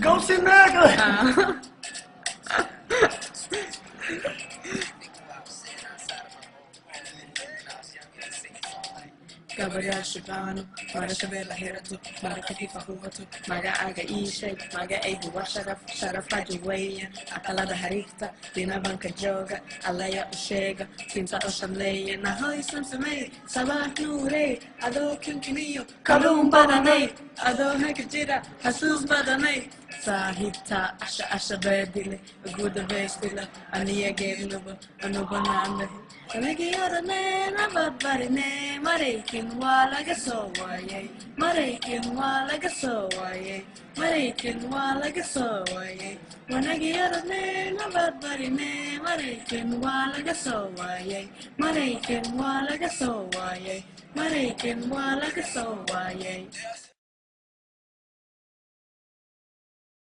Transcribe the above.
Go xin nát rồi. Gabriel Shibano, Mara Shabella Herato, Mara Katifa Huato, Maga Aga Ishe, Maga Ebu Sharaf Juwaya, Akalada Harikta, Dina Banka Joga, Alaya Ushega, Tinta Oshamleya, Nahoy Samsame, Sabah Nure, Ado Kinkiniyo, Kalum Badane, Ado Hakajira, Hasus Badane, Sahita Asha Bedile, a good vestilla, Ania Gavenuba, Anubananda. Nagiyarane na babarine, marikin walaga sowaye, marikin walaga sowaye, marikin walaga sowaye. Nagiyarane na babarine, marikin walaga sowaye, marikin walaga sowaye, marikin walaga sowaye.